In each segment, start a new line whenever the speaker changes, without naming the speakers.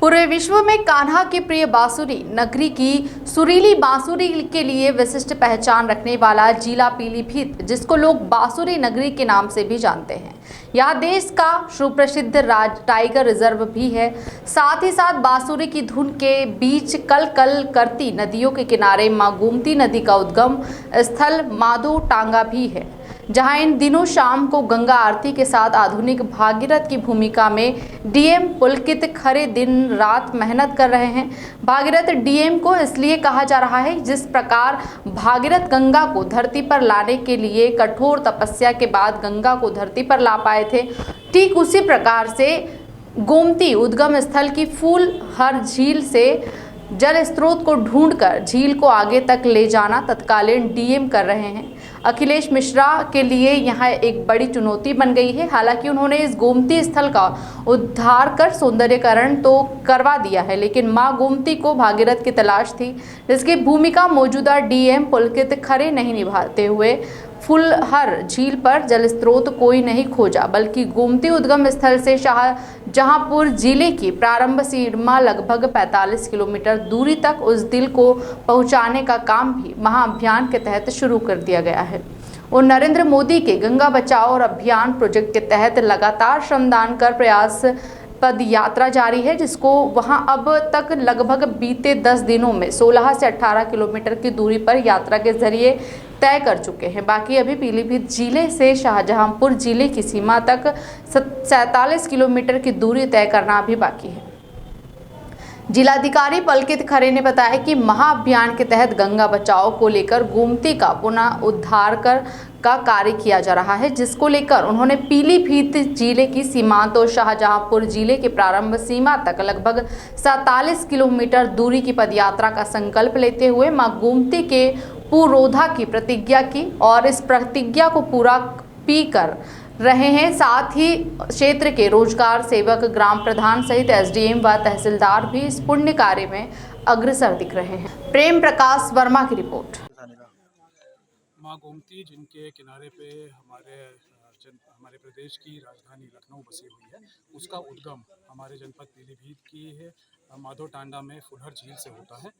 पूरे विश्व में कान्हा की प्रिय बांसुरी नगरी की सुरीली बांसुरी के लिए विशिष्ट पहचान रखने वाला जिला पीलीभीत, जिसको लोग बांसुरी नगरी के नाम से भी जानते हैं। यह देश का सुप्रसिद्ध टाइगर रिजर्व भी है। साथ ही साथ बांसुरी की धुन के बीच कल कल करती नदियों के किनारे मां गोमती नदी का उद्गम स्थल माधो टांगा भी है, जहां इन दिनों शाम को गंगा आरती के साथ आधुनिक भागीरथ की भूमिका में डीएम पुलकित खरे दिन रात मेहनत कर रहे हैं। भागीरथ डीएम को इसलिए कहा जा रहा है, जिस प्रकार भागीरथ गंगा को धरती पर लाने के लिए कठोर तपस्या के बाद गंगा को धरती पर ला पाए थे, ठीक उसी प्रकार से गोमती उद्गम स्थल की फूलहर झील से जल स्रोत को ढूंढकर झील को आगे तक ले जाना तत्कालीन डीएम कर रहे हैं। अखिलेश मिश्रा के लिए यह एक बड़ी चुनौती बन गई है। हालांकि उन्होंने इस गोमती स्थल का उद्धार कर सौंदर्यीकरण तो करवा दिया है, लेकिन मां गोमती को भागीरथ की तलाश थी, जिसकी भूमिका मौजूदा डीएम पुलकित खरे नहीं निभाते हुए फुलहर झील पर जल स्रोत कोई नहीं खोजा, बल्कि गोमती उद्गम स्थल से शाहजहांपुर जिले की प्रारंभ सीमा लगभग 45 किलोमीटर दूरी तक उस दिल को पहुंचाने का काम भी महाअभियान के तहत शुरू कर दिया गया है। और नरेंद्र मोदी के गंगा बचाओ और अभियान प्रोजेक्ट के तहत लगातार श्रमदान कर प्रयास पद यात्रा जारी है, जिसको वहां अब तक लगभग बीते 10 दिनों में 16 से 18 किलोमीटर की दूरी पर यात्रा के जरिए तय कर चुके हैं। बाकी अभी पीलीभीत जिले से शाहजहांपुर जिले की सीमा तक 47 किलोमीटर की दूरी तय करना भी बाकी है। जिलाधिकारी पुलकित खरे ने बताया कि महाअभियान के तहत गंगा बचाओ को लेकर गोमती का पुनः उद्धार का कार्य किया जा रहा है, जिसको लेकर उन्होंने पीलीभीत जिले की सीमांत और शाहजहांपुर जिले के प्रारंभ सीमा तक लगभग 47 किलोमीटर दूरी की पदयात्रा का संकल्प लेते हुए मां गोमती के पुरोधा की प्रतिज्ञा की और इस प्रतिज्ञा को पूरा पी कर रहे हैं। साथ ही क्षेत्र के रोजगार सेवक, ग्राम प्रधान सहित एसडीएम व तहसीलदार भी इस पुण्य कार्य में अग्रसर दिख रहे हैं। प्रेम प्रकाश वर्मा की रिपोर्ट।
माँ गोमती जिनके किनारे पे हमारे प्रदेश की राजधानी लखनऊ बसी हुई है, उसका उद्गम हमारे जनपद पीलीभीत की है माधो टांडा में फुलहर झील से होता है।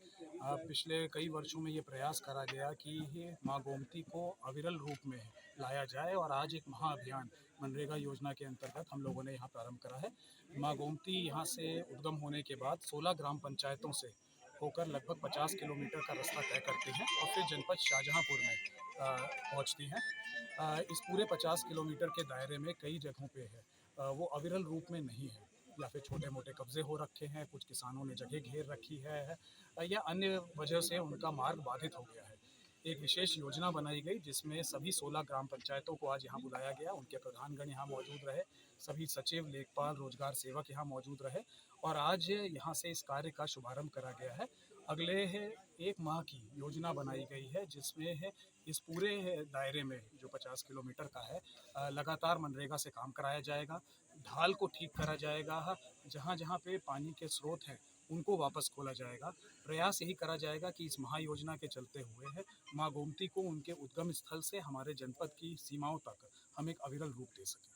पिछले कई वर्षों में ये प्रयास करा गया कि माँ गोमती को अविरल रूप में लाया जाए और आज एक महाअभियान मनरेगा योजना के अंतर्गत हम लोगों ने यहाँ प्रारंभ करा है। माँ गोमती यहाँ से उद्गम होने के बाद 16 ग्राम पंचायतों से होकर लगभग 50 किलोमीटर का रास्ता तय करते हैं और फिर जनपद शाहजहांपुर में पहुंचती हैं। इस पूरे 50 किलोमीटर के दायरे में कई जगहों पे है वो अविरल रूप में नहीं है, या फिर छोटे मोटे कब्जे हो रखे हैं, कुछ किसानों ने जगह घेर रखी है या अन्य वजह से उनका मार्ग बाधित हो गया है। एक विशेष योजना बनाई गई जिसमें सभी 16 ग्राम पंचायतों को आज यहाँ बुलाया गया, उनके प्रधानगण यहाँ मौजूद रहे, सभी सचिव, लेखपाल, रोजगार सेवक यहाँ मौजूद रहे और आज यहाँ से इस कार्य का शुभारंभ करा गया है। अगले एक माह की योजना बनाई गई है जिसमें है इस पूरे दायरे में जो 50 किलोमीटर का है लगातार मनरेगा से काम कराया जाएगा, ढाल को ठीक करा जाएगा, जहाँ जहाँ पे पानी के स्रोत हैं उनको वापस खोला जाएगा। प्रयास यही करा जाएगा कि इस महायोजना के चलते हुए है माँ गोमती को उनके उद्गम स्थल से हमारे जनपद की सीमाओं तक हम एक अविरल रूप दे सकें।